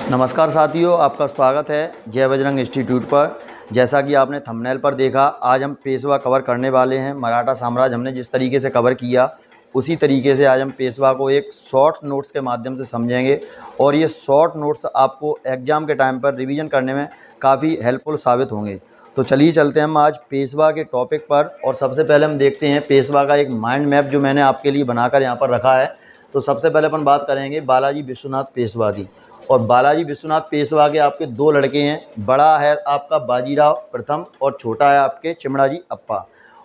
नमस्कार साथियों, आपका स्वागत है जय बजरंग इंस्टीट्यूट पर। जैसा कि आपने थंबनेल पर देखा, आज हम पेशवा कवर करने वाले हैं। मराठा साम्राज्य हमने जिस तरीके से कवर किया, उसी तरीके से आज हम पेशवा को एक शॉर्ट नोट्स के माध्यम से समझेंगे और ये शॉर्ट नोट्स आपको एग्ज़ाम के टाइम पर रिवीजन करने में काफ़ी हेल्पफुल साबित होंगे। तो चलिए चलते हैं हम आज पेशवा के टॉपिक पर। और सबसे पहले हम देखते हैं पेशवा का एक माइंड मैप जो मैंने आपके लिए बनाकर यहाँ पर रखा है। तो सबसे पहले अपन बात करेंगे बालाजी विश्वनाथ पेशवा की। और बालाजी विश्वनाथ पेशवा के आपके दो लड़के हैं। बड़ा है आपका बाजीराव प्रथम और छोटा है आपके चिमणाजी अप्पा।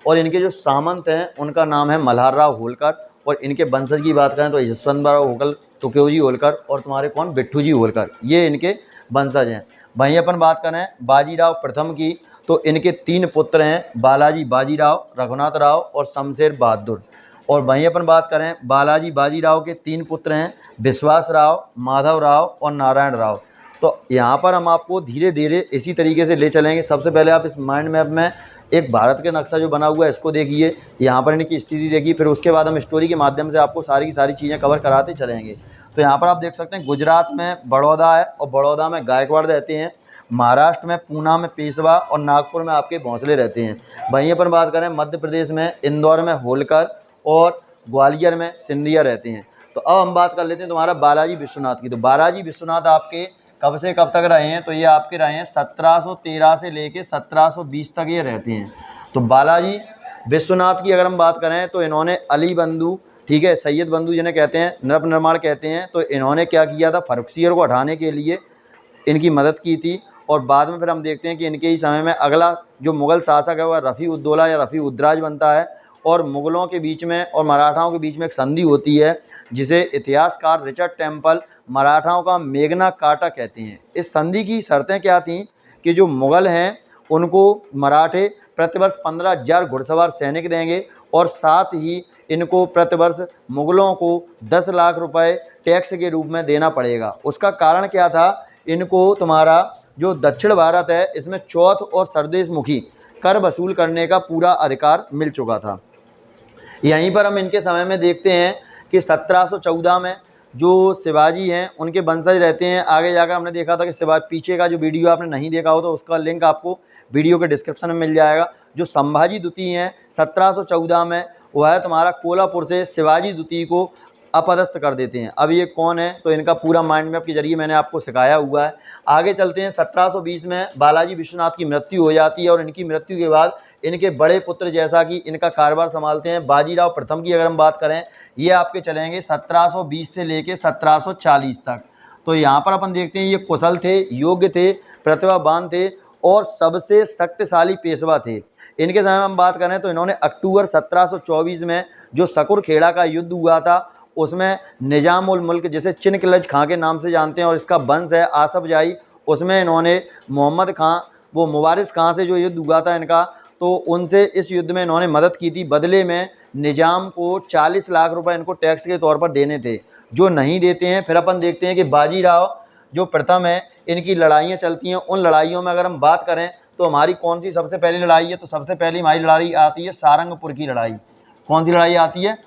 और इनके जो सामंत हैं उनका नाम है मल्हारराव होलकर। और इनके वंशज की बात करें तो यशवंतराव होलकर, तुकयोजी होलकर और तुम्हारे कौन बिट्ठू जी होलकर, ये इनके वंशज हैं। वहीं अपन बात करें बाजीराव प्रथम की, तो इनके 3 पुत्र हैं, बालाजी बाजीराव, रघुनाथ राव और शमशेर बहादुर। और वहीं अपन बात करें बालाजी बाजीराव के 3 पुत्र हैं, विश्वास राव, माधव राव और नारायण राव। तो यहाँ पर हम आपको धीरे धीरे इसी तरीके से ले चलेंगे। सबसे पहले आप इस माइंड मैप में एक भारत के नक्शा जो बना हुआ है इसको देखिए, यहाँ पर इनकी स्थिति देखिए। फिर उसके बाद हम स्टोरी के माध्यम से आपको सारी की सारी चीज़ें कवर कराते चलेंगे। तो यहाँ पर आप देख सकते हैं गुजरात में बड़ौदा है और बड़ौदा में गायकवाड़ रहते हैं। महाराष्ट्र में पूना में पेशवा और नागपुर में आपके भोंसले रहते हैं। वहीं अपन बात करें मध्य प्रदेश में इंदौर में होलकर और ग्वालियर में सिंधिया रहते हैं। तो अब हम बात कर लेते हैं तुम्हारा बालाजी विश्वनाथ की। तो बालाजी विश्वनाथ आपके कब से कब तक रहे हैं, तो ये आपके रहे हैं 1713 से लेके 1720 तक ये रहते हैं। तो बालाजी विश्वनाथ की अगर हम बात करें तो इन्होंने अली बंधु, ठीक है, सैयद बंधु जिन्हें कहते हैं, नृप निर्माण कहते हैं, तो इन्होंने क्या किया था, फर्रुखसियर को हटाने के लिए इनकी मदद की थी। और बाद में फिर हम देखते हैं कि इनके ही समय में अगला जो मुग़ल शासक है वह रफ़ी उद्दौला या रफ़ी उद्दराज बनता है। और मुग़लों के बीच में और मराठाओं के बीच में एक संधि होती है जिसे इतिहासकार रिचर्ड टेम्पल मराठाओं का मेघना काटा कहते हैं। इस संधि की शर्तें क्या थीं कि जो मुग़ल हैं उनको मराठे प्रतिवर्ष 15,000 घुड़सवार सैनिक देंगे और साथ ही इनको प्रतिवर्ष मुग़लों को 10 लाख रुपए टैक्स के रूप में देना पड़ेगा। उसका कारण क्या था, इनको तुम्हारा जो दक्षिण भारत है इसमें चौथ और सरदेशमुखी कर वसूल करने का पूरा अधिकार मिल चुका था। यहीं पर हम इनके समय में देखते हैं कि 1714 में जो शिवाजी हैं उनके वंशज रहते हैं। आगे जाकर हमने देखा था कि शिवाजी, पीछे का जो वीडियो आपने नहीं देखा हो तो उसका लिंक आपको वीडियो के डिस्क्रिप्शन में मिल जाएगा। जो संभाजी द्वितीय हैं 1714 में, वह तुम्हारा कोल्हापुर से शिवाजी द्वितीय को अपदस्थ कर देते हैं। अब ये कौन है, तो इनका पूरा माइंड मैप के जरिए मैंने आपको सिखाया हुआ है। आगे चलते हैं। 1720 में बालाजी विश्वनाथ की मृत्यु हो जाती है और इनकी मृत्यु के बाद इनके बड़े पुत्र जैसा कि इनका कारोबार संभालते हैं। बाजीराव प्रथम की अगर हम बात करें, ये आपके चलेंगे 1720 से लेके 1740 तक। तो यहाँ पर अपन देखते हैं ये कुशल थे, योग्य थे, प्रतिभावान थे और सबसे शक्तिशाली पेशवा थे। इनके समय में हम बात करें तो इन्होंने अक्टूबर 1724 में जो सकरखेड़ा का युद्ध हुआ था उसमें निजाम उल मुल्क, जिसे चिनकिलज खां के नाम से जानते हैं और इसका वंश है आसफ जाही, उसमें इन्होंने मोहम्मद खां, वो मुबारिस खां से जो युद्ध हुआ था इनका, तो उनसे इस युद्ध में इन्होंने मदद की थी। बदले में निजाम को 40 लाख रुपए इनको टैक्स के तौर पर देने थे, जो नहीं देते हैं। फिर अपन देखते हैं कि बाजीराव जो प्रथम है, इनकी लड़ाइयाँ चलती हैं। उन लड़ाइयों में अगर हम बात करें तो हमारी कौन सी सबसे पहली लड़ाई है, तो सबसे पहली हमारी लड़ाई आती है सारंगपुर की लड़ाई। कौन सी लड़ाई आती है,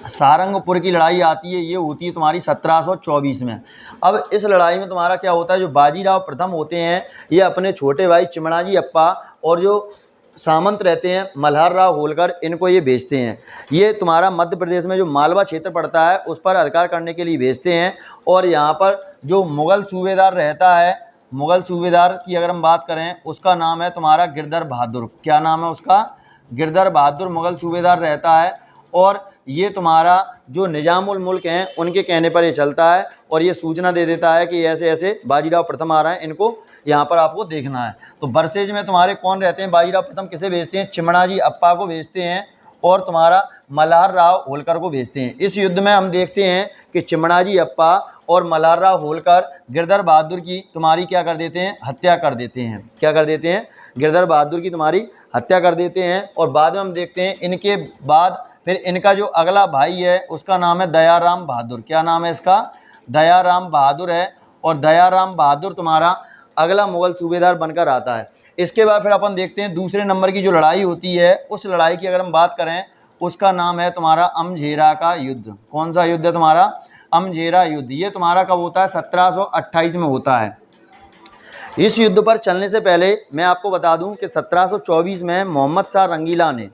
सारंगपुर की लड़ाई आती है। ये होती है तुम्हारी 1724 में। अब इस लड़ाई में तुम्हारा क्या होता है, जो बाजीराव प्रथम होते हैं ये अपने छोटे भाई चिमणाजी अप्पा और जो सामंत रहते हैं मल्हारराव होलकर, इनको ये भेजते हैं। ये तुम्हारा मध्य प्रदेश में जो मालवा क्षेत्र पड़ता है उस पर अधिकार करने के लिए भेजते हैं। और यहाँ पर जो मुग़ल सूबेदार रहता है, मुग़ल सूबेदार की अगर हम बात करें उसका नाम है तुम्हारा गिरधर बहादुर। क्या नाम है उसका, गिरधर बहादुर मुग़ल सूबेदार रहता है। और ये तुम्हारा जो निजाम उल मुल्क हैं उनके कहने पर ये चलता है और ये सूचना दे देता है कि ऐसे ऐसे बाजीराव प्रथम आ रहे हैं, इनको यहाँ पर आपको देखना है। तो बरसेज में तुम्हारे कौन रहते हैं, बाजीराव प्रथम किसे भेजते हैं, चिमणाजी अप्पा को भेजते हैं और तुम्हारा मल्हारराव होलकर को भेजते हैं। इस युद्ध में हम देखते हैं कि चिमणाजी अप्पा और मल्हारराव होलकर गिरधर बहादुर की तुम्हारी क्या कर देते हैं, हत्या कर देते हैं। क्या कर देते हैं, गिरधर बहादुर की तुम्हारी हत्या कर देते हैं। और बाद में हम देखते हैं इनके बाद फिर इनका जो अगला भाई है उसका नाम है दयाराम बहादुर। क्या नाम है इसका, दयाराम बहादुर है। और दयाराम बहादुर तुम्हारा अगला मुग़ल सूबेदार बनकर आता है। इसके बाद फिर अपन देखते हैं दूसरे नंबर की जो लड़ाई होती है, उस लड़ाई की अगर हम बात करें उसका नाम है तुम्हारा अमझेरा का युद्ध। कौन सा युद्ध है तुम्हारा, अमजेरा युद्ध, ये तुम्हारा कब होता है? 1728 में होता है। इस युद्ध पर चलने से पहले मैं आपको बता दूं कि 1724 में मोहम्मद शाह रंगीला ने,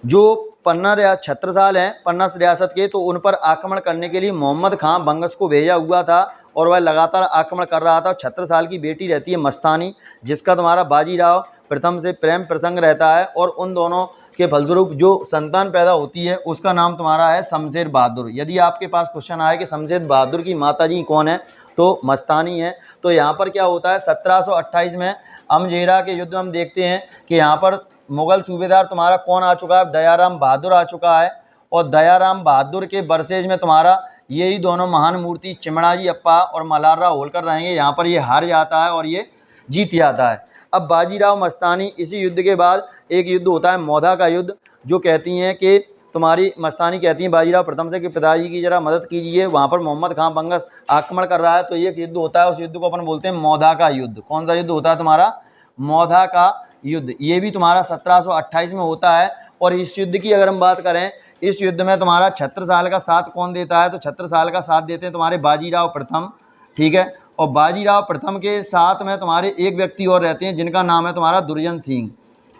जो पन्ना छत्रसाल हैं पन्ना रियासत के, तो उन पर आक्रमण करने के लिए मोहम्मद खां बंगस को भेजा हुआ था और वह लगातार आक्रमण कर रहा था। छत्रसाल की बेटी रहती है मस्तानी, जिसका तुम्हारा बाजीराव प्रथम से प्रेम प्रसंग रहता है, और उन दोनों के फलस्वरूप जो संतान पैदा होती है उसका नाम तुम्हारा है शमशेर बहादुर। यदि आपके पास क्वेश्चन आए कि शमशेर बहादुर की माताजी कौन है, तो मस्तानी है। तो यहाँ पर क्या होता है, 1728 में अमजेरा के युद्ध में हम देखते हैं कि यहाँ पर मुगल सूबेदार तुम्हारा कौन आ चुका है? दयाराम बहादुर आ चुका है। और दयाराम बहादुर के बरसेज में तुम्हारा यही दोनों महान मूर्ति चिमणाजी अप्पा और मल्हारराव होलकर रहेंगे। यहाँ पर ये हार जाता है और ये जीत जाता है। अब बाजीराव मस्तानी, इसी युद्ध के बाद एक युद्ध होता है मौधा का युद्ध, जो कहती हैं कि तुम्हारी मस्तानी कहती हैं बाजीराव प्रथम से कि पिताजी की जरा मदद कीजिए, वहाँ पर मोहम्मद खां बंगस आक्रमण कर रहा है। तो ये एक युद्ध होता है, उस युद्ध को अपन बोलते हैं मौधा का युद्ध। कौन सा युद्ध होता है तुम्हारा? मौधा का युद्ध। ये भी तुम्हारा 1728 में होता है। और इस युद्ध की अगर हम बात करें, इस युद्ध में तुम्हारा छत्रसाल का साथ कौन देता है? तो छत्रसाल का साथ देते हैं तुम्हारे बाजीराव प्रथम, ठीक है। और बाजीराव प्रथम के साथ में तुम्हारे एक व्यक्ति और रहते हैं जिनका नाम है तुम्हारा दुर्जन सिंह,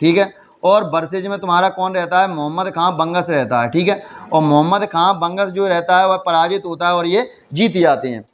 ठीक है। और बरसेज में तुम्हारा कौन रहता है? मोहम्मद खां बंगस रहता है, ठीक है। और मोहम्मद खां बंगस जो रहता है वह पराजित होता है और ये जीत जाते हैं।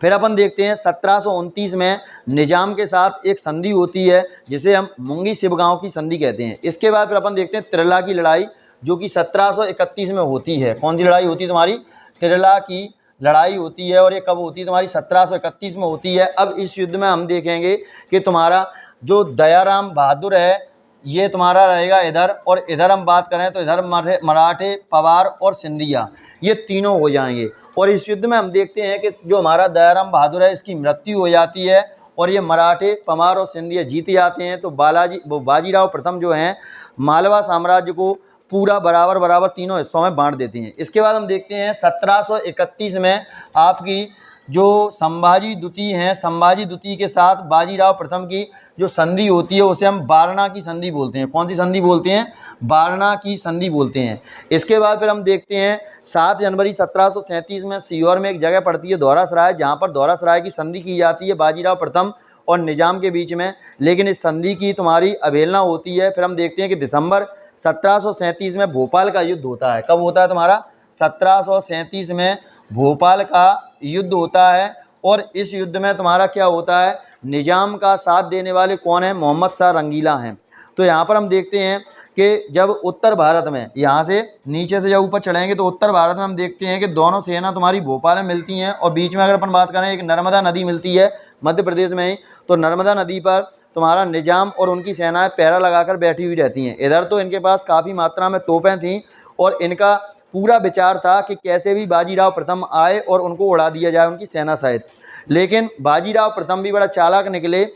फिर अपन देखते हैं 1729 में निजाम के साथ एक संधि होती है जिसे हम मुंगी शिवगांव की संधि कहते हैं। इसके बाद फिर अपन देखते हैं तिरला की लड़ाई, जो कि 1731 में होती है। कौन सी लड़ाई होती है तुम्हारी? तिरला की लड़ाई होती है। और ये कब होती है तुम्हारी? 1731 में होती है। अब इस युद्ध में हम देखेंगे कि तुम्हारा जो दयाराम बहादुर है ये तुम्हारा रहेगा इधर, और इधर हम बात करें तो इधर मराठे, पवार और सिंधिया, ये तीनों हो जाएंगे। और इस युद्ध में हम देखते हैं कि जो हमारा दयाराम बहादुर है इसकी मृत्यु हो जाती है और ये मराठे, पवार और सिंधिया जीत जाते हैं। तो बाजीराव प्रथम जो हैं मालवा साम्राज्य को पूरा बराबर बराबर तीनों हिस्सों में बांट देते हैं। इसके बाद हम देखते हैं 1731 में आपकी जो संभाजी द्वितीय हैं, संभाजी द्वितीय के साथ बाजीराव प्रथम की जो संधि होती है उसे हम वारणा की संधि बोलते हैं। कौन सी संधि बोलते हैं? वारणा की संधि बोलते हैं। इसके बाद फिर हम देखते हैं 7 जनवरी 1737 में सीहोर में एक जगह पड़ती है धौरा सराय, जहाँ पर धौरा सराय की संधि की जाती है बाजीराव प्रथम और निजाम के बीच में, लेकिन इस संधि की तुम्हारी अवहेलना होती है। फिर हम देखते हैं कि दिसंबर 1737 में भोपाल का युद्ध होता है। कब होता है तुम्हारा? 1737 में भोपाल का युद्ध होता है। और इस युद्ध में तुम्हारा क्या होता है? निजाम का साथ देने वाले कौन है? मोहम्मद शाह रंगीला हैं। तो यहाँ पर हम देखते हैं कि जब उत्तर भारत में, यहाँ से नीचे से जब ऊपर चढ़ेंगे तो उत्तर भारत में हम देखते हैं कि दोनों सेना तुम्हारी भोपाल में मिलती हैं। और बीच में अगर अपन बात करें एक नर्मदा नदी मिलती है मध्य प्रदेश में ही, तो नर्मदा नदी पर तुम्हारा निजाम और उनकी सेनाएं पहरा लगाकर बैठी हुई रहती हैं। इधर तो इनके पास काफ़ी मात्रा में तोपें थीं और इनका पूरा विचार था कि कैसे भी बाजीराव प्रथम आए और उनको उड़ा दिया जाए उनकी सेना सहित। लेकिन बाजीराव प्रथम भी बड़ा चालाक निकले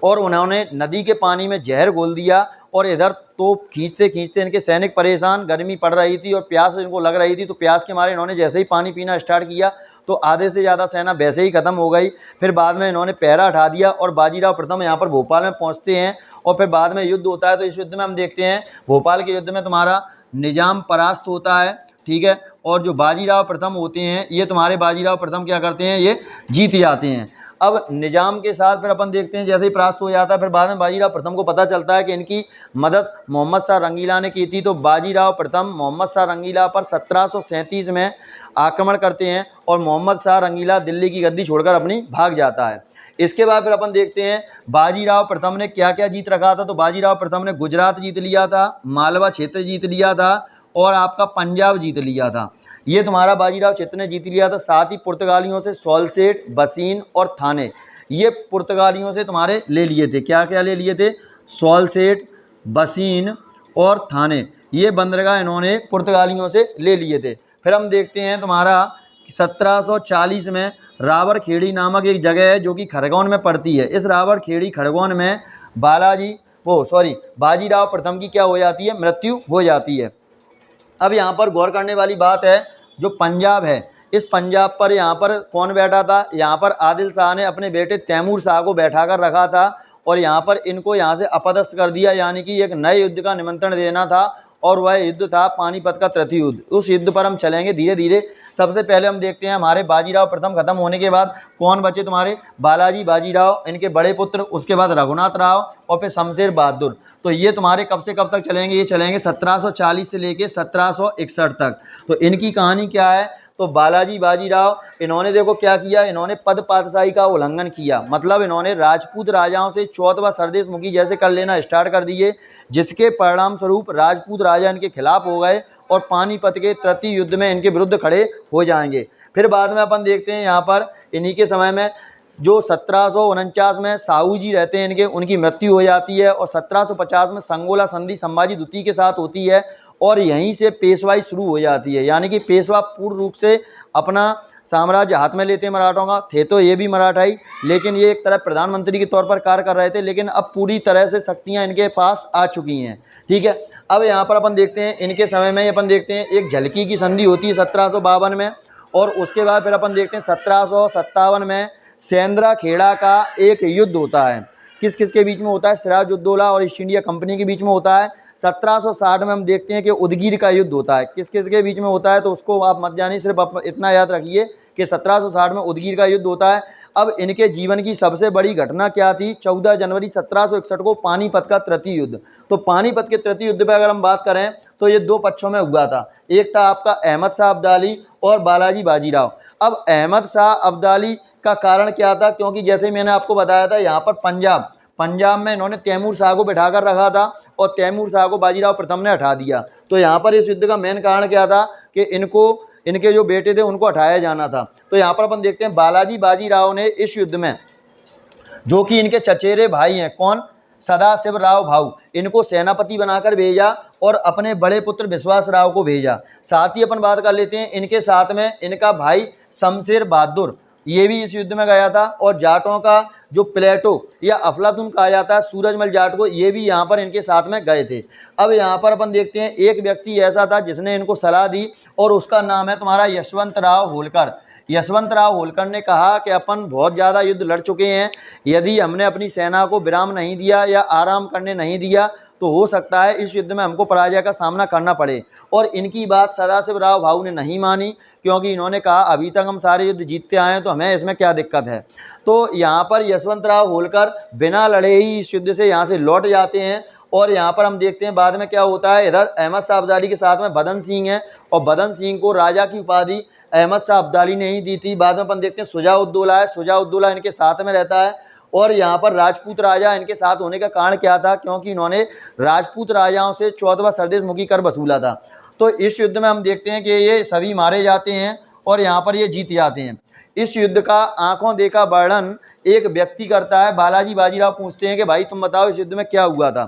और उन्होंने नदी के पानी में जहर घोल दिया। और इधर तोप खींचते खींचते इनके सैनिक परेशान, गर्मी पड़ रही थी और प्यास इनको लग रही थी, तो प्यास के मारे इन्होंने जैसे ही पानी पीना स्टार्ट किया तो आधे से ज़्यादा सेना वैसे ही ख़त्म हो गई। फिर बाद में इन्होंने पहरा हटा दिया और बाजीराव प्रथम यहाँ पर भोपाल में पहुँचते हैं और फिर बाद में युद्ध होता है। तो इस युद्ध में हम देखते हैं भोपाल के युद्ध में तुम्हारा निजाम परास्त होता है, ठीक है। और जो बाजीराव प्रथम होते हैं ये तुम्हारे बाजीराव प्रथम क्या करते हैं? ये जीत जाते हैं। अब निजाम के साथ फिर अपन देखते हैं जैसे ही परास्त हो जाता है, फिर बाद में बाजीराव प्रथम को पता चलता है कि इनकी मदद मोहम्मद शाह रंगीला ने की थी। तो बाजीराव प्रथम मोहम्मद शाह रंगीला पर 1737 में आक्रमण करते हैं और मोहम्मद शाह रंगीला दिल्ली की गद्दी छोड़कर अपनी भाग जाता है। इसके बाद फिर अपन देखते हैं बाजीराव प्रथम ने क्या क्या जीत रखा था। तो बाजीराव प्रथम ने गुजरात जीत लिया था, मालवा क्षेत्र जीत लिया था और आपका पंजाब जीत लिया था। ये तुम्हारा बाजीराव क्षेत्र ने जीत लिया था। साथ ही पुर्तगालियों से सोलसेट, बसीन और थाने, ये पुर्तगालियों से तुम्हारे ले लिए थे। क्या क्या ले लिए थे? सोलसेट, बसीन और थाने, ये बंदरगाह इन्होंने पुर्तगालियों से ले लिए थे। फिर हम देखते हैं तुम्हारा 1740 में रावरखेड़ी नामक एक जगह है जो कि खरगोन में पड़ती है। इस रावरखेड़ी खरगोन में बाजीराव प्रथम की क्या हो जाती है? मृत्यु हो जाती है। अब यहाँ पर गौर करने वाली बात है, जो पंजाब है, इस पंजाब पर यहाँ पर कौन बैठा था? यहाँ पर आदिल शाह ने अपने बेटे तैमूर शाह को बैठा कर रखा था और यहाँ पर इनको यहाँ से अपदस्थ कर दिया, यानी कि एक नए युद्ध का निमंत्रण देना था और वह युद्ध था पानीपत का तृतीय युद्ध। उस युद्ध पर हम चलेंगे धीरे धीरे। सबसे पहले हम देखते हैं हमारे बाजीराव प्रथम खत्म होने के बाद कौन बचे तुम्हारे, बालाजी बाजीराव, इनके बड़े पुत्र, उसके बाद रघुनाथ राव और फिर शमशेर बहादुर। तो ये तुम्हारे कब से कब तक चलेंगे, ये चलेंगे 1740 से लेके 1761 तक। तो इनकी कहानी क्या है, तो बालाजी बाजीराव इन्होंने देखो क्या किया, इन्होंने पद पातशाही का उल्लंघन किया, मतलब इन्होंने राजपूत राजाओं से चौथवा सरदेश मुखी जैसे कर लेना स्टार्ट कर दिए, जिसके परिणाम स्वरूप राजपूत राजा इनके खिलाफ हो गए और पानीपत के तृतीय युद्ध में इनके विरुद्ध खड़े हो जाएंगे। फिर बाद में अपन देखते हैं यहाँ पर इन्हीं के समय में जो 1749 में साहू जी रहते हैं इनके, उनकी मृत्यु हो जाती है और 1750 में संगोला संधि संभाजी द्वितीय के साथ होती है और यहीं से पेशवाई शुरू हो जाती है। यानी कि पेशवा पूर्ण रूप से अपना साम्राज्य हाथ में लेते हैं मराठों का। थे तो ये भी मराठाई, लेकिन ये एक तरह प्रधानमंत्री के तौर पर कार्य कर रहे थे, लेकिन अब पूरी तरह से शक्तियाँ इनके पास आ चुकी हैं। ठीक है, अब यहाँ पर अपन देखते हैं इनके समय में अपन देखते हैं एक झलकी की संधि होती है 1752 में, और उसके बाद फिर अपन देखते हैं 1757 में सेंद्रा खेड़ा का एक युद्ध होता है। किस किस के बीच में होता है, सिराजुद्दौला और ईस्ट इंडिया कंपनी के बीच में होता है। 1760 में हम देखते हैं कि उदगीर का युद्ध होता है। किस किस के बीच में होता है, तो उसको आप मत जानिए, सिर्फ आप इतना याद रखिए कि 1760 में उदगीर का युद्ध होता है। अब इनके जीवन की सबसे बड़ी घटना क्या थी, 14 जनवरी 1761 को पानीपत का तृतीय युद्ध। तो पानीपत के तृतीय युद्ध पर अगर हम बात करें तो ये दो पक्षों में हुआ था, एक था आपका अहमद शाह अब्दाली और बालाजी बाजीराव। अब अहमद शाह अब्दाली का कारण क्या था, क्योंकि जैसे मैंने आपको बताया था यहाँ पर पंजाब में इन्होंने तैमूर शाह को बैठाकर रखा था और तैमूर शाह को बाजीराव प्रथम ने हटा दिया। तो यहाँ पर इस युद्ध का मेन कारण क्या था कि इनके जो बेटे थे उनको हटाया जाना था। तो यहाँ पर अपन देखते हैं बालाजी बाजीराव ने इस युद्ध में, जो कि इनके चचेरे भाई हैं, कौन, सदाशिव राव भाऊ, इनको सेनापति बनाकर भेजा और अपने बड़े पुत्र विश्वास राव को भेजा। साथ ही अपन बात कर लेते हैं इनके साथ में इनका भाई शमशेर बहादुर, ये भी इस युद्ध में गया था। और जाटों का जो प्लेटो या अफलातून कहा जाता है, सूरजमल जाट को, ये भी यहाँ पर इनके साथ में गए थे। अब यहाँ पर अपन देखते हैं एक व्यक्ति ऐसा था जिसने इनको सलाह दी और उसका नाम है तुम्हारा यशवंतराव होलकर। यशवंतराव होलकर ने कहा कि अपन बहुत ज़्यादा युद्ध लड़ चुके हैं, यदि हमने अपनी सेना को विराम नहीं दिया या आराम करने नहीं दिया तो हो सकता है इस युद्ध में हमको पराजय का सामना करना पड़े। और इनकी बात सदाशिव राव भाऊ ने नहीं मानी, क्योंकि इन्होंने कहा अभी तक हम सारे युद्ध जीतते आए हैं तो हमें इसमें क्या दिक्कत है। तो यहाँ पर यशवंतराव होलकर बिना लड़े ही इस युद्ध से यहाँ से लौट जाते हैं। और यहाँ पर हम देखते हैं बाद में क्या होता है, इधर अहमद शाह अब्दाली के साथ में बदन सिंह है और बदन सिंह को राजा की उपाधि अहमद शाह अब्दाली ने ही दी थी। बाद में अपन देखते हैं शुजाउद्दौला है, शुजाउद्दौला इनके साथ में रहता है। और यहाँ पर राजपूत राजा इनके साथ होने का कारण क्या था, क्योंकि इन्होंने राजपूत राजाओं से 14वां सरदेश मुखी कर वसूला था। तो इस युद्ध में हम देखते हैं कि ये सभी मारे जाते हैं और यहाँ पर ये जीत जाते हैं। इस युद्ध का आंखों देखा वर्णन एक व्यक्ति करता है। बालाजी बाजीराव पूछते हैं कि भाई तुम बताओ इस युद्ध में क्या हुआ था।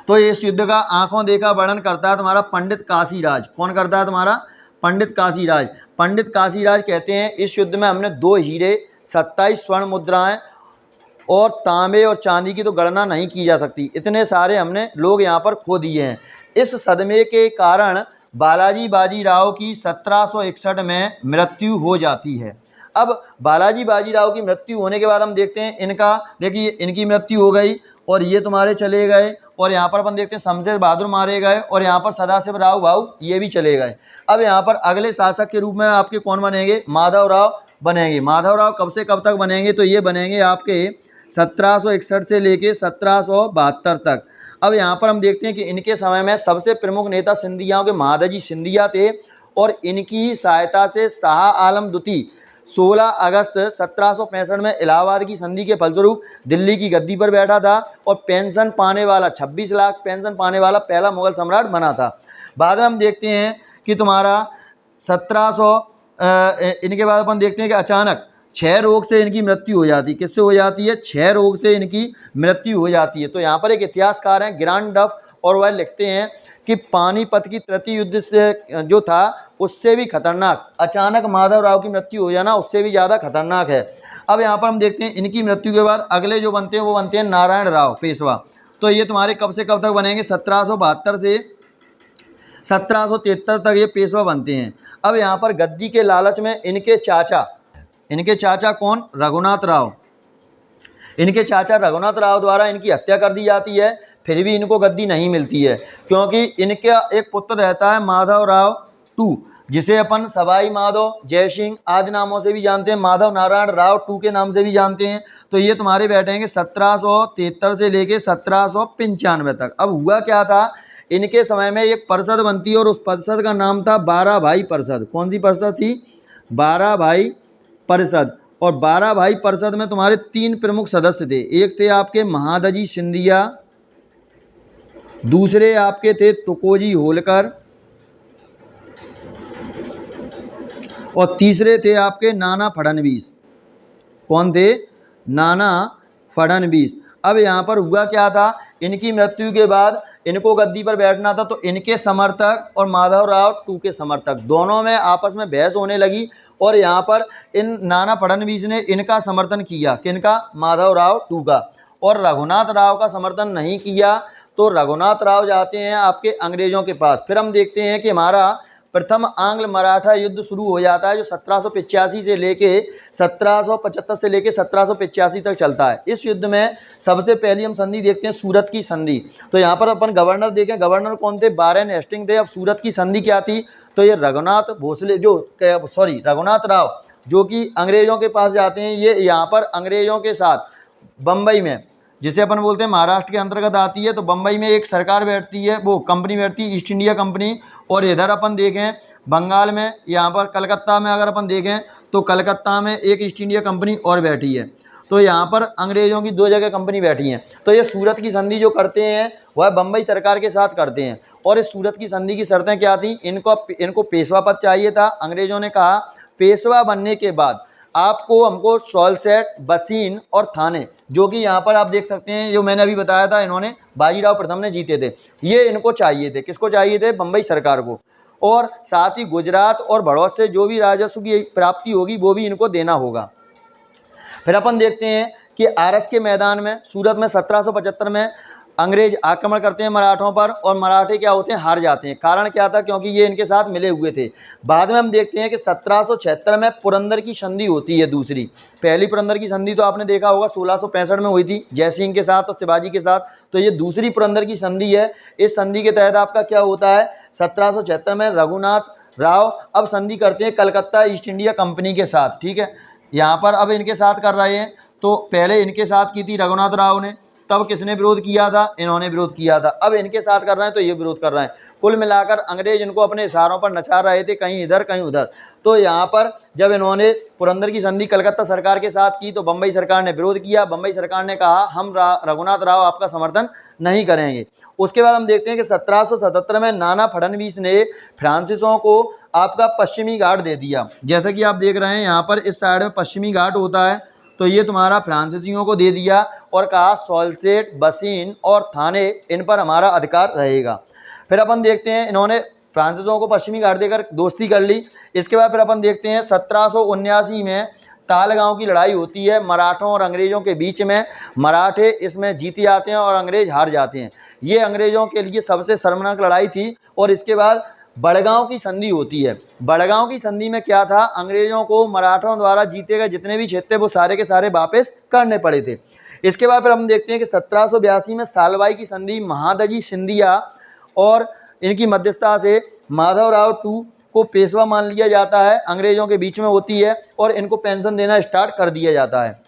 तो इस युद्ध का आंखों देखा वर्णन करता है तुम्हारा पंडित काशीराज। कौन करता है, तुम्हारा पंडित काशीराज। पंडित काशीराज कहते हैं इस युद्ध में हमने 2 हीरे, 27 स्वर्ण मुद्राएं और तांबे और चांदी की तो गणना नहीं की जा सकती, इतने सारे हमने लोग यहाँ पर खो दिए हैं। इस सदमे के कारण बालाजी बाजीराव की 1761 में मृत्यु हो जाती है। अब बालाजी बाजीराव की मृत्यु होने के बाद हम देखते हैं इनका, देखिए इनकी मृत्यु हो गई और ये तुम्हारे चले गए। और यहाँ पर अपन देखते हैं शमशेर बहादुर मारे गए और यहाँ पर सदाशिव राव भाऊ ये भी चले गए। अब यहाँ पर अगले शासक के रूप में आपके कौन बनेंगे, माधवराव बनेंगे। माधवराव कब से कब तक बनेंगे, तो ये बनेंगे आपके 1761 से लेके 1772 तक। अब यहाँ पर हम देखते हैं कि इनके समय में सबसे प्रमुख नेता सिंधियाओं के महादजी सिंधिया थे और इनकी ही सहायता से शाह आलम द्वितीय 16 अगस्त 1765 में इलाहाबाद की संधि के फलस्वरूप दिल्ली की गद्दी पर बैठा था और पेंशन पाने वाला 26 लाख पेंशन पाने वाला पहला मुगल सम्राट बना था। बाद में हम देखते हैं कि तुम्हारा 1700 इनके बाद अपन देखते हैं कि अचानक 6 रोग से इनकी मृत्यु हो जाती है। किससे हो जाती है, 6 रोग से इनकी मृत्यु हो जाती है। तो यहाँ पर एक इतिहासकार हैं ग्रांड डफ और वह लिखते हैं कि पानीपत की तृतीय युद्ध से जो था उससे भी खतरनाक अचानक माधवराव की मृत्यु हो जाना उससे भी ज़्यादा खतरनाक है। अब यहाँ पर हम देखते हैं इनकी मृत्यु के बाद अगले जो बनते हैं वो बनते हैं नारायण राव पेशवा। तो ये तुम्हारे कब से कब तक बनेंगे, 1772 से 1773 तक ये पेशवा बनते हैं। अब यहाँ पर गद्दी के लालच में इनके चाचा कौन, रघुनाथ राव, इनके चाचा रघुनाथ राव द्वारा इनकी हत्या कर दी जाती है, फिर भी इनको गद्दी नहीं मिलती है, क्योंकि इनका एक पुत्र रहता है माधव राव टू, जिसे अपन सवाई माधव जय सिंह आदि नामों से भी जानते हैं, माधव नारायण राव टू के नाम से भी जानते हैं। तो ये तुम्हारे बैठेंगे 1773 से लेके 1795 तक। अब हुआ क्या था, इनके समय में एक परिषद बनती है और उस परिषद का नाम था 12 भाई परिषद। कौन सी परिषद थी? 12 भाई परिषद। और 12 भाई परिषद में तुम्हारे 3 प्रमुख सदस्य थे। एक थे आपके महादजी सिंधिया, दूसरे आपके थे तुकोजी होलकर, और तीसरे थे आपके नाना फडणवीस। कौन थे? नाना फडणवीस। अब यहाँ पर हुआ क्या था, इनकी मृत्यु के बाद इनको गद्दी पर बैठना था, तो इनके समर्थक और माधव राव टू के समर्थक दोनों में आपस में बहस होने लगी, और यहाँ पर इन नाना फडणवीस ने इनका समर्थन किया, किनका? माधव राव टू का, और रघुनाथ राव का समर्थन नहीं किया। तो रघुनाथ राव जाते हैं आपके अंग्रेजों के पास। फिर हम देखते हैं कि हमारा प्रथम आंग्ल मराठा युद्ध शुरू हो जाता है, जो 1785 से लेके 1775 से लेके 1785 तक चलता है। इस युद्ध में सबसे पहली हम संधि देखते हैं, सूरत की संधि। तो यहाँ पर अपन गवर्नर देखें, गवर्नर कौन थे? वारेन हेस्टिंग थे। अब सूरत की संधि क्या थी? तो ये रघुनाथ भोसले रघुनाथ राव जो कि अंग्रेजों के पास जाते हैं, ये यहाँ पर अंग्रेजों के साथ बम्बई में, जिसे अपन बोलते हैं महाराष्ट्र के अंतर्गत आती है, तो बम्बई में एक सरकार बैठती है, वो कंपनी बैठती है, ईस्ट इंडिया कंपनी। और इधर अपन देखें बंगाल में, यहाँ पर कलकत्ता में अगर अपन देखें तो कलकत्ता में एक ईस्ट इंडिया कंपनी और बैठी है। तो यहाँ पर अंग्रेज़ों की 2 जगह कंपनी बैठी हैं। तो ये सूरत की संधि जो करते हैं वह बम्बई सरकार के साथ करते हैं। और इस सूरत की संधि की शर्तें क्या थी? इनको पेशवा पद चाहिए था। अंग्रेज़ों ने कहा पेशवा बनने के बाद आपको हमको सॉल्सेट, बसीन और थाने, जो कि यहाँ पर आप देख सकते हैं, जो मैंने अभी बताया था, इन्होंने बाजीराव प्रथम ने जीते थे, ये इनको चाहिए थे। किसको चाहिए थे? बम्बई सरकार को। और साथ ही गुजरात और बड़ौद से जो भी राजस्व की प्राप्ति होगी वो भी इनको देना होगा। फिर अपन देखते हैं कि आरस के मैदान में सूरत में 1775 में अंग्रेज आक्रमण करते हैं मराठों पर, और मराठे क्या होते हैं? हार जाते हैं। कारण क्या था? क्योंकि ये इनके साथ मिले हुए थे। बाद में हम देखते हैं कि 1776 में पुरंदर की संधि होती है दूसरी। पहली पुरंदर की संधि तो आपने देखा होगा 1665 में हुई थी जय सिंह के साथ और शिवाजी के साथ। तो ये दूसरी पुरंदर की संधि है। इस संधि के तहत आपका क्या होता है? 1776 में रघुनाथ राव अब संधि करते हैं कलकत्ता ईस्ट इंडिया कंपनी के साथ। ठीक है, यहाँ पर अब इनके साथ कर रहे हैं। तो पहले इनके साथ की थी रघुनाथ राव ने, तब किसने विरोध किया था? इन्होंने विरोध किया था। अब इनके साथ कर रहे हैं तो ये विरोध कर रहे हैं। कुल मिलाकर अंग्रेज इनको अपने इशारों पर नचा रहे थे, कहीं इधर कहीं उधर। तो यहाँ पर जब इन्होंने पुरंदर की संधि कलकत्ता सरकार के साथ की तो बम्बई सरकार ने विरोध किया। बम्बई सरकार ने कहा हम रघुनाथ राव आपका समर्थन नहीं करेंगे। उसके बाद हम देखते हैं कि 1777 में नाना फडणवीस ने फ्रांसीसियों को आपका पश्चिमी घाट दे दिया। जैसा कि आप देख रहे हैं यहाँ पर इस साइड में पश्चिमी घाट होता है, तो ये तुम्हारा फ्रांसीसियों को दे दिया और कहा सॉल्सेट, बसीन और थाने इन पर हमारा अधिकार रहेगा। फिर अपन देखते हैं इन्होंने फ्रांसीसियों को पश्चिमी घाट देकर दोस्ती कर ली। इसके बाद फिर अपन देखते हैं 1779 में तालगांव की लड़ाई होती है मराठों और अंग्रेज़ों के बीच में। मराठे इसमें जीते जाते हैं और अंग्रेज हार जाते हैं। ये अंग्रेज़ों के लिए सबसे शर्मनाक लड़ाई थी। और इसके बाद बड़गांव की संधि होती है। बड़गांव की संधि में क्या था? अंग्रेज़ों को मराठों द्वारा जीते गए जितने भी क्षेत्र थे वो सारे के सारे वापस करने पड़े थे। इसके बाद फिर हम देखते हैं कि 1782 में सालवाई की संधि महादजी सिंधिया और इनकी मध्यस्थता से माधव राव टू को पेशवा मान लिया जाता है, अंग्रेज़ों के बीच में होती है, और इनको पेंशन देना स्टार्ट कर दिया जाता है।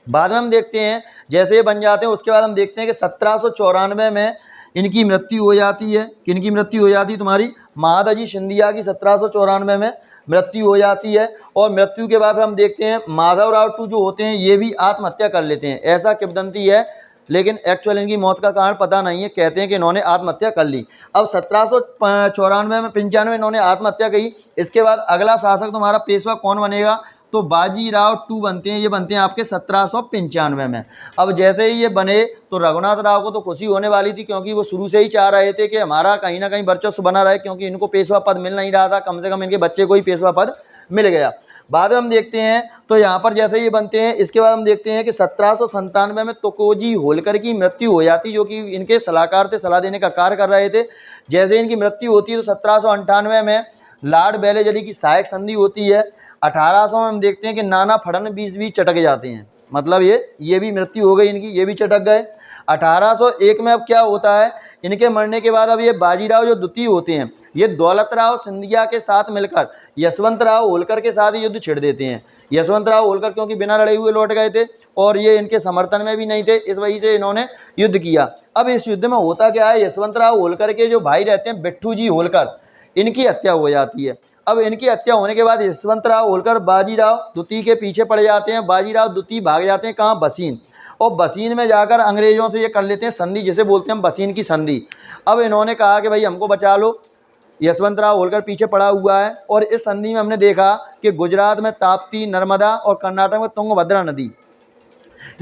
बाद में हम देखते हैं जैसे ये बन जाते हैं उसके बाद हम देखते हैं कि 1794 में इनकी मृत्यु हो जाती है। किनकी मृत्यु हो जाती है? तुम्हारी महादजी सिंधिया की 1794 में मृत्यु हो जाती है। और मृत्यु के बाद हम देखते हैं माधव राव टू जो होते हैं ये भी आत्महत्या कर लेते हैं। ऐसा किंवदंती है, लेकिन एक्चुअल इनकी मौत का कारण पता नहीं है। कहते हैं कि इन्होंने आत्महत्या कर ली। अब 1794 में 95 इन्होंने आत्महत्या की। इसके बाद अगला शासक तुम्हारा पेशवा कौन बनेगा? तो बाजीराव टू बनते हैं। ये बनते हैं आपके 1795 में। अब जैसे ही ये बने तो रघुनाथ राव को तो खुशी होने वाली थी, क्योंकि वो शुरू से ही चाह रहे थे कि हमारा कहीं ना कहीं वर्चस्व बना रहे, क्योंकि इनको पेशवा पद मिल नहीं रहा था। कम से कम इनके बच्चे को ही पेशवा पद मिल गया। बाद में हम देखते हैं तो यहाँ पर जैसे ये बनते हैं इसके बाद हम देखते हैं कि 1797 में तुकोजी होलकर की मृत्यु हो जाती, जो कि इनके सलाहकार थे, सलाह देने का कार्य कर रहे थे। जैसे इनकी मृत्यु होती है तो 1798 में लॉर्ड बेलेजली की सहायक संधि होती है। 1800 में हम देखते हैं कि नाना फडणवीस भी चटक जाते हैं। मतलब ये भी मृत्यु हो गई इनकी, ये भी चटक गए। 1801 में अब क्या होता है, इनके मरने के बाद अब ये बाजीराव जो द्वितीय होते हैं, ये दौलतराव सिंधिया के साथ मिलकर यशवंतराव होलकर के साथ युद्ध छिड़ देते हैं। यशवंतराव होलकर क्योंकि बिना लड़े हुए लौट गए थे और ये इनके समर्थन में भी नहीं थे, इस वजह से इन्होंने युद्ध किया। अब इस युद्ध में होता क्या है, यशवंतराव होलकर के जो भाई रहते हैं बिट्ठू जी होलकर, इनकी हत्या हो जाती है। अब इनकी हत्या होने के बाद यशवंतराव होलकर बाजीराव द्वितीय के पीछे पड़ जाते हैं। बाजीराव द्वितीय भाग जाते हैं कहाँ, बसीन, और बसीन में जाकर अंग्रेजों से ये कर लेते हैं संधि, जिसे बोलते हैं हम बसीन की संधि। अब इन्होंने कहा कि भाई हमको बचा लो, यशवंतराव होलकर पीछे पड़ा हुआ है, और इस संधि में हमने देखा कि गुजरात में ताप्ती, नर्मदा और कर्नाटक में तुंगभद्रा नदी,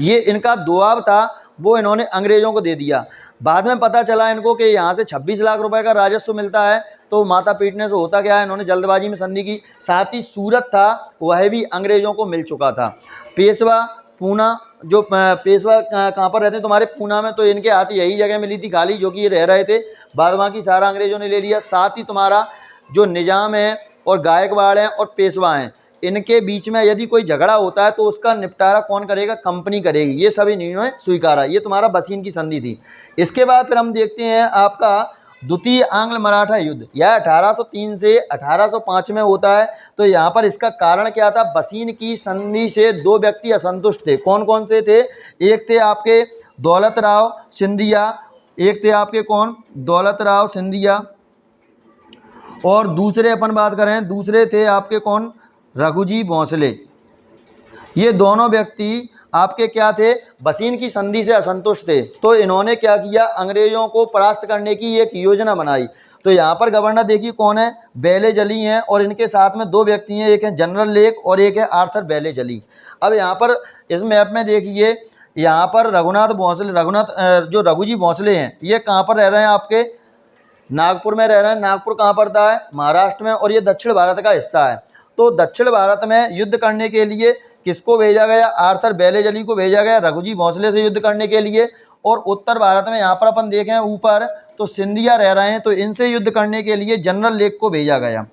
ये इनका दुआब था, वो इन्होंने अंग्रेजों को दे दिया। बाद में पता चला इनको कि यहाँ से 26 लाख रुपए का राजस्व मिलता है, तो माथा पीटने से होता क्या है, इन्होंने जल्दबाजी में संधि की। साथ ही सूरत था वह भी अंग्रेजों को मिल चुका था। पेशवा पूना, जो पेशवा कहाँ पर रहते हैं तुम्हारे, पूना में, तो इनके हाथ यही जगह मिली थी खाली जो कि ये रह रहे थे, बाद बाकी सारा अंग्रेजों ने ले लिया। साथ ही तुम्हारा जो निजाम है और गायकवाड़ हैं और पेशवा हैं, इनके बीच में यदि कोई झगड़ा होता है तो उसका निपटारा कौन करेगा, कंपनी करेगी, ये सभी इन्होंने स्वीकारा। ये तुम्हारा बसीन की संधि थी। इसके बाद फिर हम देखते हैं आपका द्वितीय आंग्ल मराठा युद्ध, यह 1803 से 1805 में होता है। तो यहाँ पर इसका कारण क्या था, बसीन की संधि से दो व्यक्ति असंतुष्ट थे। कौन कौन से थे, एक थे आपके दौलतराव सिंधिया, एक थे आपके कौन, दौलतराव सिंधिया, और दूसरे अपन बात करें, दूसरे थे आपके कौन, रघुजी भोंसले। ये दोनों व्यक्ति आपके क्या थे, बसीन की संधि से असंतुष्ट थे। तो इन्होंने क्या किया, अंग्रेजों को परास्त करने की एक योजना बनाई। तो यहाँ पर गवर्नर देखिए कौन है, बेले जली हैं, और इनके साथ में दो व्यक्ति हैं, एक है जनरल लेक और एक है आर्थर बेले जली। अब यहाँ पर इस मैप में देखिए, यहाँ पर रघुनाथ भोंसले, जो रघुजी भोंसले हैं, ये कहाँ पर रह रहे हैं, आपके नागपुर में रह रहे हैं। नागपुर कहाँ पड़ता है, महाराष्ट्र में, और ये दक्षिण भारत का हिस्सा है। तो दक्षिण भारत में युद्ध करने के लिए किसको भेजा गया, आर्थर बेलेजली को भेजा गया रघुजी भोंसले से युद्ध करने के लिए। और उत्तर भारत में यहाँ पर अपन देखें ऊपर तो सिंधिया रह रहे हैं, तो इनसे युद्ध करने के लिए जनरल लेक को भेजा गया।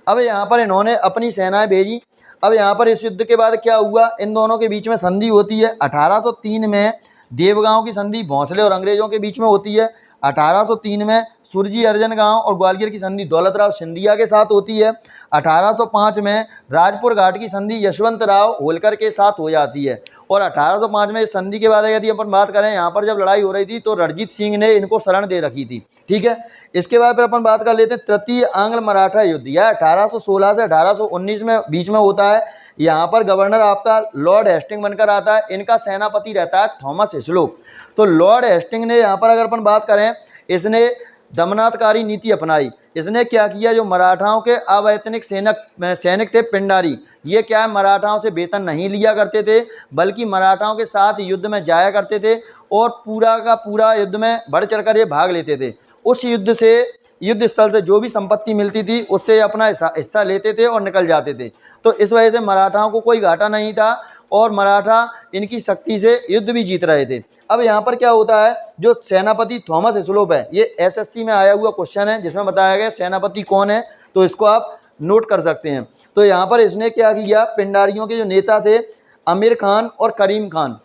अब यहाँ पर इन्होंने अपनी सेनाएं भेजी। अब यहाँ पर इस युद्ध के बाद क्या हुआ, इन दोनों के बीच में संधि होती है। 1803 में देवगांव की संधि भोंसले और अंग्रेजों के बीच में होती है। 1803 में सुरजी अर्जन गांव और ग्वालियर की संधि दौलतराव सिंधिया के साथ होती है। 1805 में राजपुर घाट की संधि यशवंतराव होलकर के साथ हो जाती है। और 1805 में इस संधि के बाद यदि अपन बात करें, यहाँ पर जब लड़ाई हो रही थी तो रणजीत सिंह ने इनको शरण दे रखी थी। ठीक है, इसके बाद फिर अपन बात कर लेते हैं तृतीय आंग्ल मराठा युद्ध, यह 1816 से 1819 में बीच में होता है। यहाँ पर गवर्नर आपका लॉर्ड हेस्टिंग बनकर आता है, इनका सेनापति रहता है थॉमस हिस्लोप। तो लॉर्ड हेस्टिंग ने यहाँ पर अगर अपन बात करें, इसने दमनकारी नीति अपनाई। इसने क्या किया, जो मराठाओं के अवैतनिक सैनिक थे पिंडारी, ये क्या है, मराठाओं से वेतन नहीं लिया करते थे, बल्कि मराठाओं के साथ युद्ध में जाया करते थे और पूरा का पूरा युद्ध में बढ़ चढ़कर ये भाग लेते थे। उस युद्ध स्थल से जो भी संपत्ति मिलती थी उससे अपना हिस्सा लेते थे और निकल जाते थे। तो इस वजह से मराठाओं को कोई घाटा नहीं था और मराठा इनकी शक्ति से युद्ध भी जीत रहे थे। अब यहाँ पर क्या होता है, जो सेनापति थॉमस हिस्लोप है, ये एसएससी में आया हुआ क्वेश्चन है जिसमें बताया गया सेनापति कौन है, तो इसको आप नोट कर सकते हैं। तो यहाँ पर इसने क्या किया, पिंडारियों के जो नेता थे आमिर खान और करीम खान,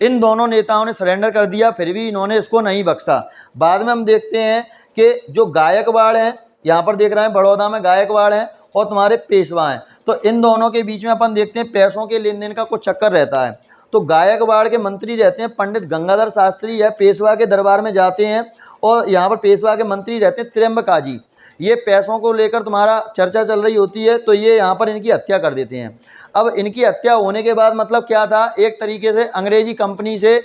इन दोनों नेताओं ने सरेंडर कर दिया, फिर भी इन्होंने इसको नहीं बख्शा। बाद में हम देखते हैं कि जो गायकवाड़ हैं, यहाँ पर देख रहे हैं बड़ौदा में गायकवाड़ हैं और तुम्हारे पेशवा हैं, तो इन दोनों के बीच में अपन देखते हैं पैसों के लेन देन का कुछ चक्कर रहता है। तो गायकवाड़ के मंत्री रहते हैं पंडित गंगाधर शास्त्री है, पेशवा के दरबार में जाते हैं और यहाँ पर पेशवा के मंत्री रहते हैं त्र्यंबकाजी। ये पैसों को लेकर तुम्हारा चर्चा चल रही होती है, तो ये यहाँ पर इनकी हत्या कर देते हैं। अब इनकी हत्या होने के बाद मतलब क्या था, एक तरीके से अंग्रेजी कंपनी से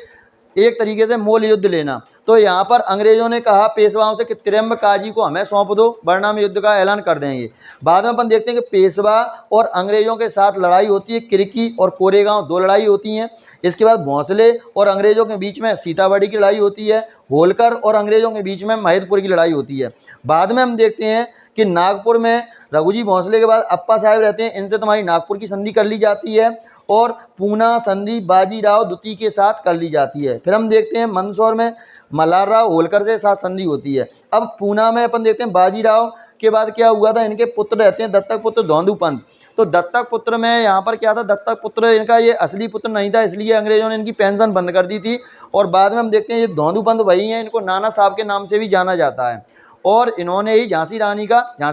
एक तरीके से मूल युद्ध लेना। तो यहाँ पर अंग्रेजों ने कहा पेशवाओं से कि त्र्यंबकाजी को हमें सौंप दो वरना हम युद्ध का ऐलान कर देंगे। बाद में अपन देखते हैं कि पेशवा और अंग्रेजों के साथ लड़ाई होती है, किरकी और कोरेगांव दो लड़ाई होती हैं। इसके बाद भोंसले और अंग्रेजों के बीच में सीतामढ़ी की लड़ाई होती है, होलकर और अंग्रेजों के बीच में महिदपुर की लड़ाई होती है। बाद में हम देखते हैं कि नागपुर में रघुजी भोंसले के बाद अप्पा साहब रहते हैं, इनसे तुम्हारी नागपुर की संधि कर ली जाती है और पूना संधि बाजीराव द्वितीय के साथ कर ली जाती है। फिर हम देखते हैं मंदसौर में मल्हारराव होलकर से साथ संधि होती है। अब पूना में अपन देखते हैं बाजीराव के बाद क्या हुआ था, इनके पुत्र रहते हैं दत्तक पुत्र धोंदू पंत, तो दत्तक पुत्र में यहाँ पर क्या था, दत्तक पुत्र इनका ये असली पुत्र नहीं था, इसलिए अंग्रेजों ने इनकी पेंशन बंद कर दी थी। और बाद में हम देखते हैं ये धोंदूपंत वही हैं, इनको नाना साहब के नाम से भी जाना जाता है। और इन्होंने ही झांसी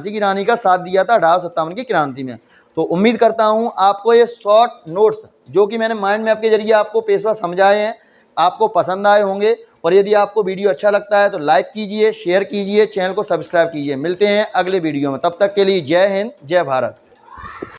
की रानी का साथ दिया था 1857 की क्रांति में। तो उम्मीद करता हूँ आपको ये शॉर्ट नोट्स जो कि मैंने माइंड मैप के जरिए आपको पेशवा समझाए हैं आपको पसंद आए होंगे। और यदि आपको वीडियो अच्छा लगता है तो लाइक कीजिए, शेयर कीजिए, चैनल को सब्सक्राइब कीजिए। मिलते हैं अगले वीडियो में, तब तक के लिए जय हिंद, जय भारत।